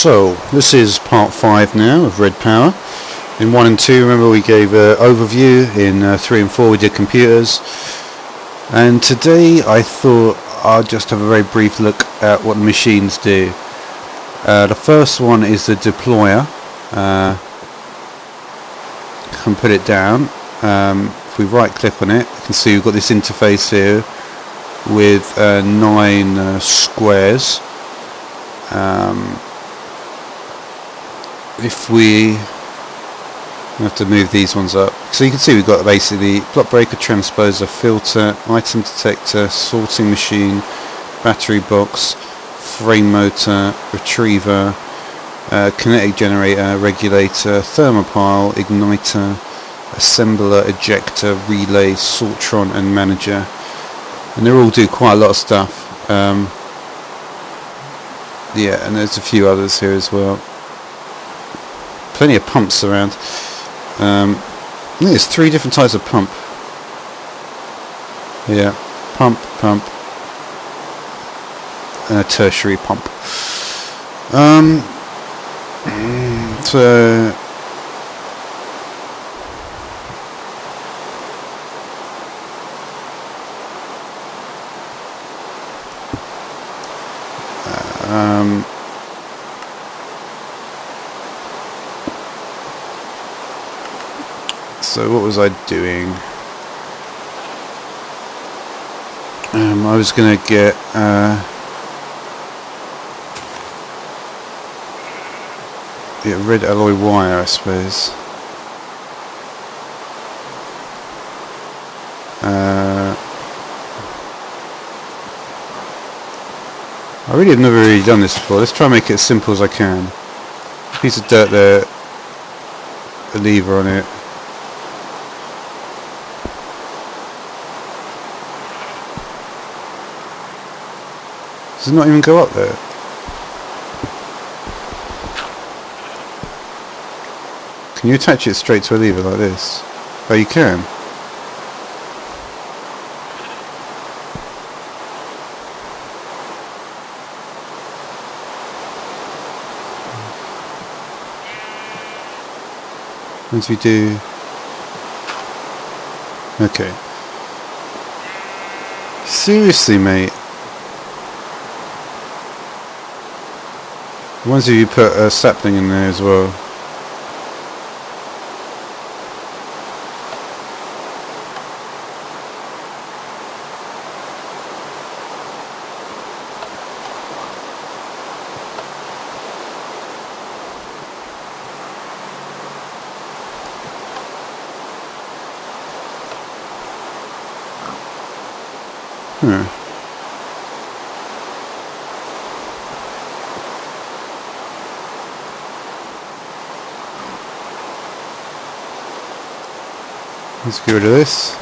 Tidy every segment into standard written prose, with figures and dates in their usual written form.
So this is part 5 now of Redpower. In 1 and 2, remember, we gave an overview. In 3 and 4 we did computers, and today I thought I'll just have a very brief look at what the machines do. The first one is the deployer. Can put it down. If we right click on it, you can see we've got this interface here with 9 squares. If we have to move these ones up, so you can see we've got basically clock breaker, transposer, filter, item detector, sorting machine, battery box, frame motor, retriever, kinetic generator, regulator, thermopile, igniter, assembler, ejector, relay, sortron and manager, and they all do quite a lot of stuff. Yeah, and there's a few others here as well. Plenty of pumps around. There's 3 different types of pump. Yeah, pump, and a tertiary pump. So so what was I doing? I was going to get red alloy wire, I suppose. I really have never really done this before. Let's try and make it as simple as I can. Piece of dirt there, a lever on it. Does it not even go up there? Can you attach it straight to a lever like this? Oh, you can. Once we do... Okay. Seriously, mate. Once you put a sapling in there as well. Let's get rid of this.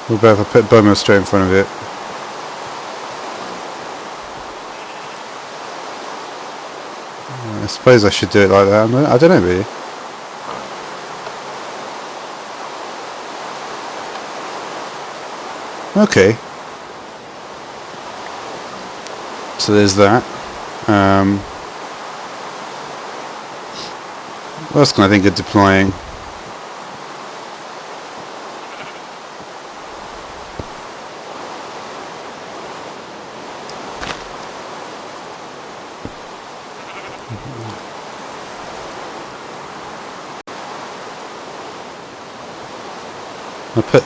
What about if I put bone meal straight in front of it? I suppose I should do it like that. I don't know really. Okay. So there's that. What else can I think of deploying? I put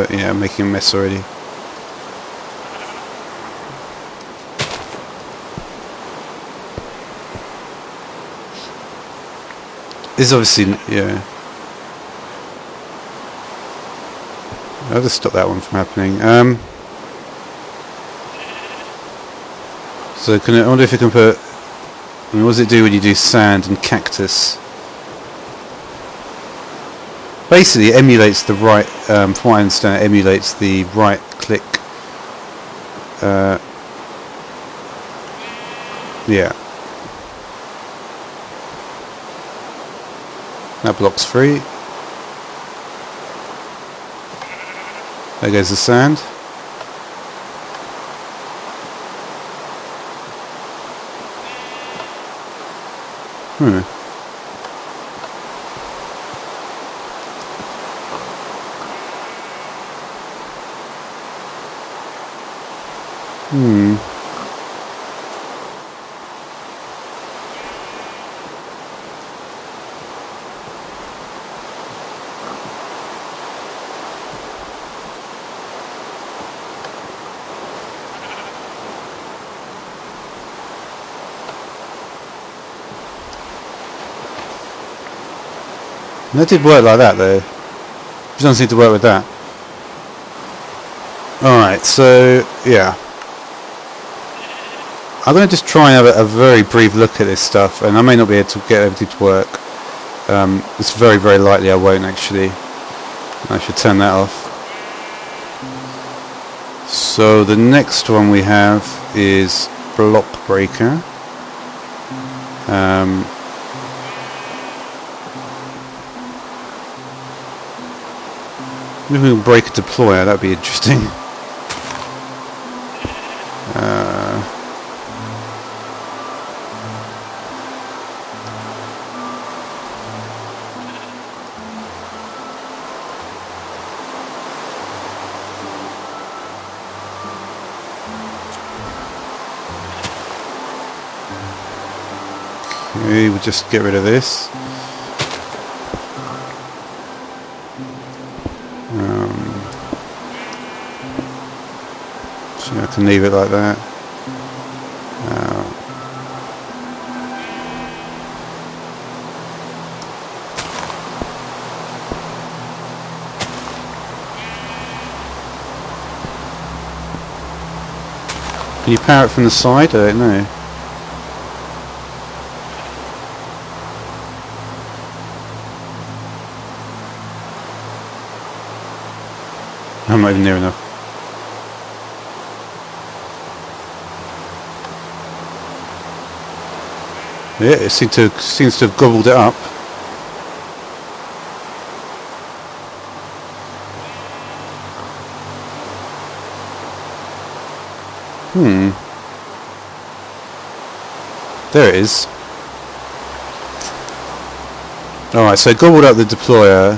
yeah, I'm making a mess already. This is obviously, yeah. I'll just stop that one from happening. So I wonder if you can put, I mean, what does it do when you do sand and cactus? Basically it emulates the right, from what I understand, it emulates the right click. Yeah. That block's free. There goes the sand. Hmm. That did work like that though. It doesn't seem to work with that. Alright, so yeah. I'm going to just try and have a very brief look at this stuff, and I may not be able to get everything to work. It's very, very likely I won't actually. I should turn that off. So the next one we have is block breaker. Maybe we can break a deployer, that'd be interesting. Okay, we'll just get rid of this. So I can leave it like that. Can you power it from the side? I don't know. I'm not even near enough. Yeah, it seems to have gobbled it up. There it is. Alright, so gobbled up the deployer.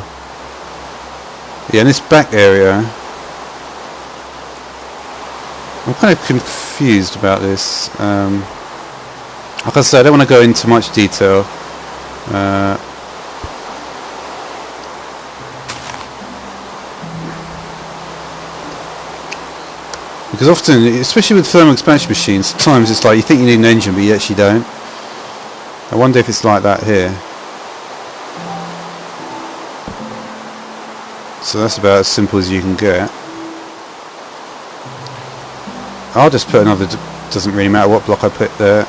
Yeah, in this back area, I'm kind of confused about this. Like I said, I don't want to go into much detail. Because often, especially with thermal expansion machines, sometimes it's like you think you need an engine, but you actually don't. I wonder if it's like that here. So that's about as simple as you can get. I'll just put another, doesn't really matter what block I put there.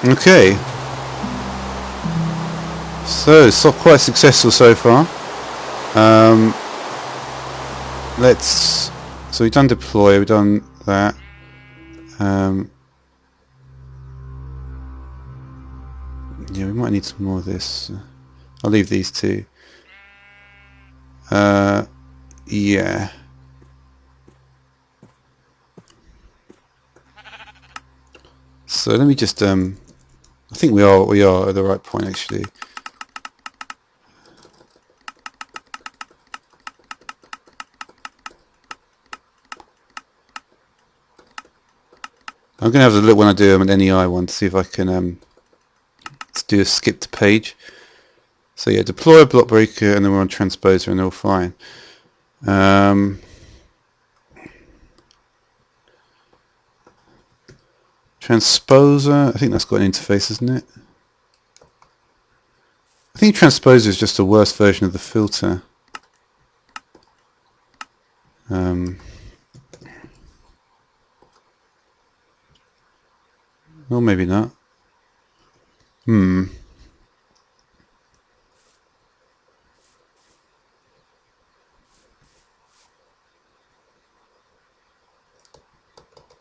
Okay. So quite successful so far. So we've done deploy, we've done that. Yeah, we might need some more of this. I'll leave these two. Yeah. So let me just I think we are at the right point actually. I'm going to have a look when I do an NEI one to see if I can let's do a skip to page. So yeah, deploy a block breaker, and then we're on transposer, and they're all fine. Transposer, I think that's got an interface, isn't it? I think transposer is just a worse version of the filter. Or maybe not.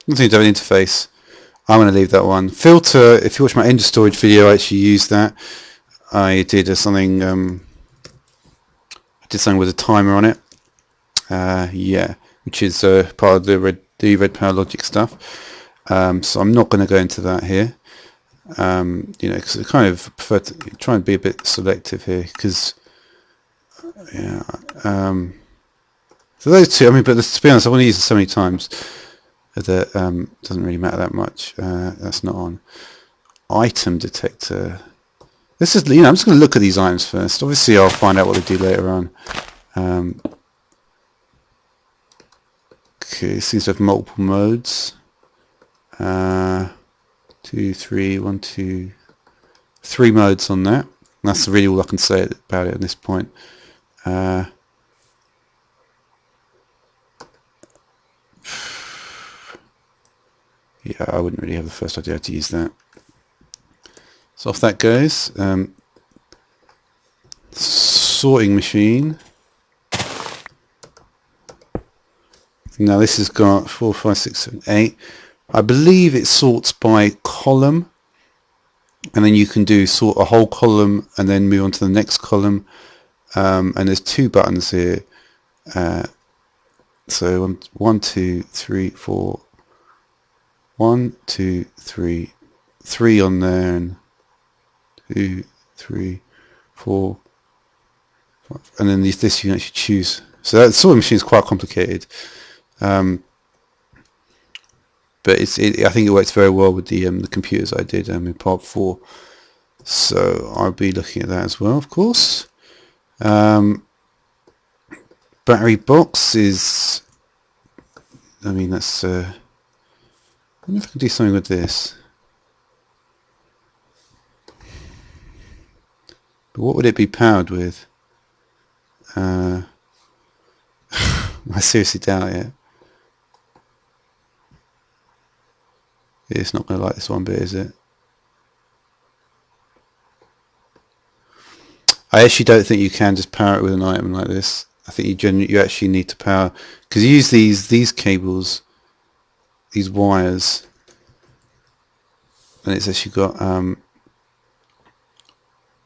Nothing to have an interface. I'm going to leave that one. Filter, if you watch my end of storage video, I actually used that. I did something with a timer on it. Yeah, which is part of the Redpower logic stuff. So I'm not going to go into that here. You know, because I kind of prefer to try and be a bit selective here, because yeah. So those two, I mean, but to be honest, I want to use it so many times that doesn't really matter that much. That's not on. Item detector. This is, you know, I'm just going to look at these items first. Obviously, I'll find out what they do later on. Okay, it seems to have multiple modes. 2, 3, 1, 2, 3 modes on that. That's really all I can say about it at this point. Yeah, I wouldn't really have the first idea how to use that. So off that goes. Sorting machine. Now this has got 4, 5, 6, 7, 8. I believe it sorts by column, and then you can do sort a whole column and then move on to the next column. And there's 2 buttons here. So 1, 2, 3, 4. 1, 2, 3, 3 on there, and 2, 3, 4, 5. And then this you can actually choose. So that sorting machine is quite complicated. But I think it works very well with the computers I did in part 4. So I'll be looking at that as well, of course. Battery box is, I mean, that's I wonder if I can do something with this. But what would it be powered with? I seriously doubt it. It's not going to like this one bit, is it? I actually don't think you can just power it with an item like this. I think you actually need to power, because you use these cables, these wires, and it's actually got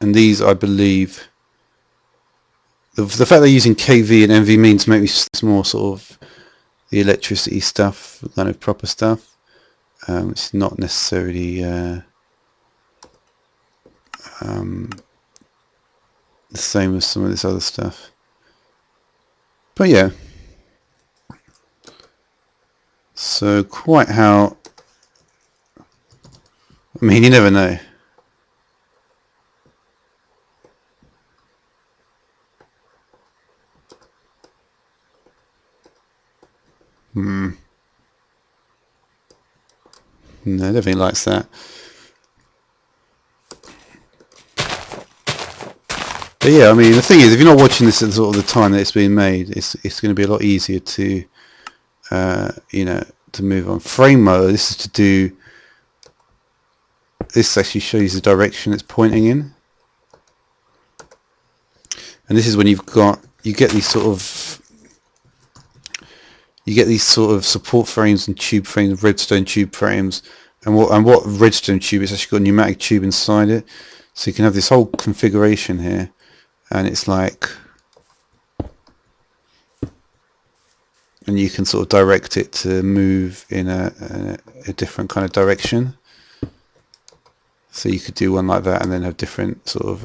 and these, I believe, the fact they're using kV and MV means maybe it's more sort of the electricity stuff, kind of proper stuff. It's not necessarily the same as some of this other stuff. But yeah. So quite how, I mean, you never know. No, I don't think it likes that. But yeah, I mean, the thing is, if you're not watching this at sort of the time that it's being made, it's going to be a lot easier to, you know, to move on. Frame mode. This is to do. This actually shows the direction it's pointing in, and this is when you get these sort of support frames and tube frames, redstone tube frames, and what redstone tube, it's actually got a pneumatic tube inside it, so you can have this whole configuration here, and it's like, and you can sort of direct it to move in a different kind of direction. So you could do one like that, and then have different sort of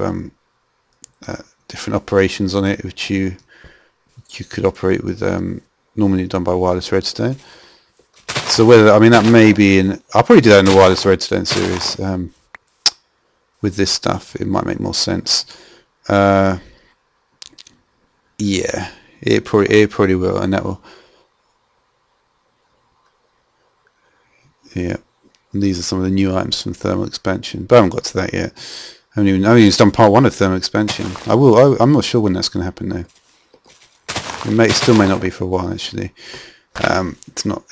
different operations on it, which you could operate with. Normally done by wireless redstone. So whether, I mean, that may be in, I'll probably do that in the wireless redstone series. With this stuff, it might make more sense. Yeah, it probably will, and that will. Yeah, and these are some of the new items from thermal expansion, but I haven't got to that yet. I haven't even done part 1 of thermal expansion. I'm not sure when that's going to happen though. It still may not be for a while actually. It's not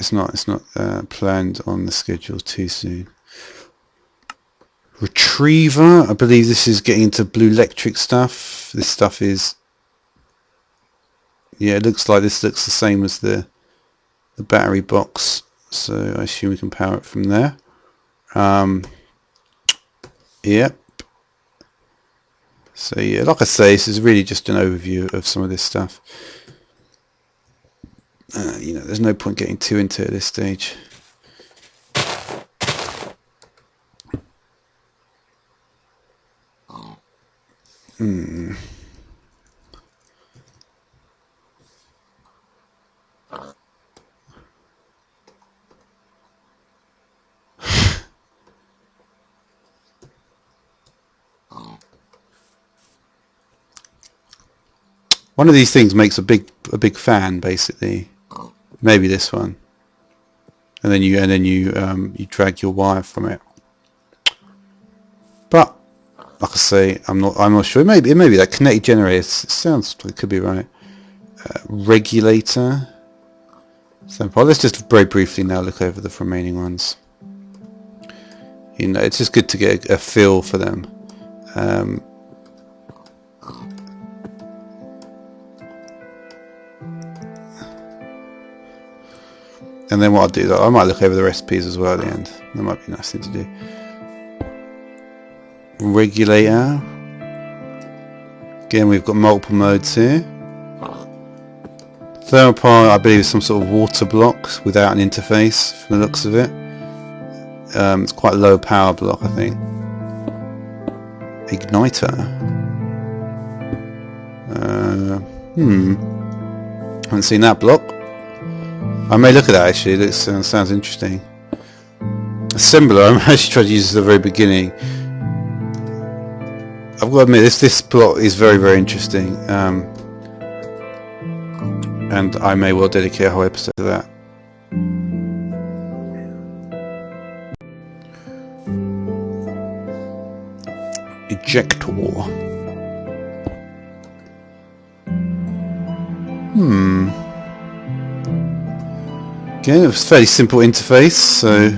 planned on the schedule too soon. Retriever, I believe this is getting into blue electric stuff. This stuff is, yeah, it looks like this looks the same as the battery box, so I assume we can power it from there. Yep. So yeah, like I say, this is really just an overview of some of this stuff. You know, there's no point getting too into it at this stage. One of these things makes a big fan, basically. Maybe this one, and then you drag your wire from it. But like I say, I'm not sure. It may be that kinetic generator. It sounds like it could be right. Regulator. So let's just very briefly now look over the remaining ones. You know, it's just good to get a feel for them. And then what I'll do, I might look over the recipes as well at the end. That might be a nice thing to do. Regulator. Again, we've got multiple modes here. Thermopile, I believe, is some sort of water block without an interface, from the looks of it. It's quite a low power block, I think. Igniter. Haven't seen that block. I may look at that actually. It sounds interesting. Assembler, I'm actually trying to use this at the very beginning. I've got to admit, this plot is very interesting, and I may well dedicate a whole episode to that. Ejector. Again, it was a fairly simple interface. So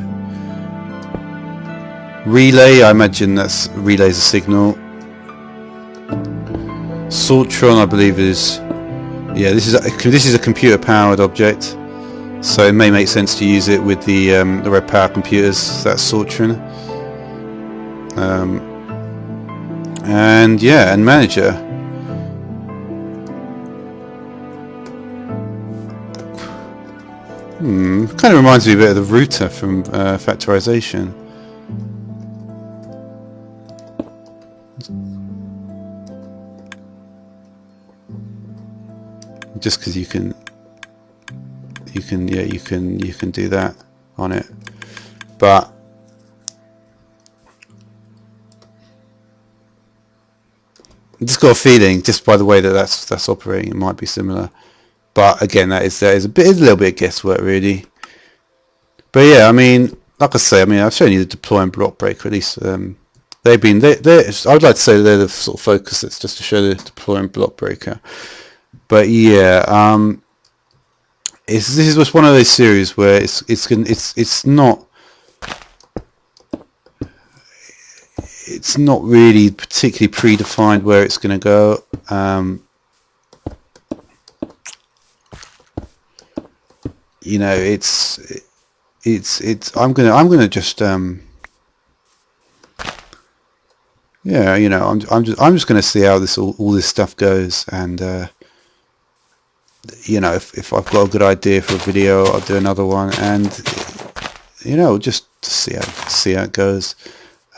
relay, I imagine that's relays a signal. Sortron, I believe, is, yeah, this is a computer powered object, so it may make sense to use it with the Redpower computers. That's Sortron. And yeah, and manager. Kind of reminds me a bit of the router from factorization. Just because you can do that on it, but I just got a feeling, just by the way that's operating, it might be similar. But again, that is a little bit of guesswork, really. But yeah, I mean, like I say, I've shown you the deploy and block breaker. At least I would like to say they're the sort of focus. That's just to show the deploy and block breaker. But yeah, this is just one of those series where it's not really particularly predefined where it's going to go. You know, I'm gonna just yeah, you know, I'm just gonna see how all this stuff goes, and you know, if I've got a good idea for a video, I'll do another one, and you know, just to see how it goes.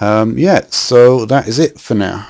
Yeah, so that is it for now.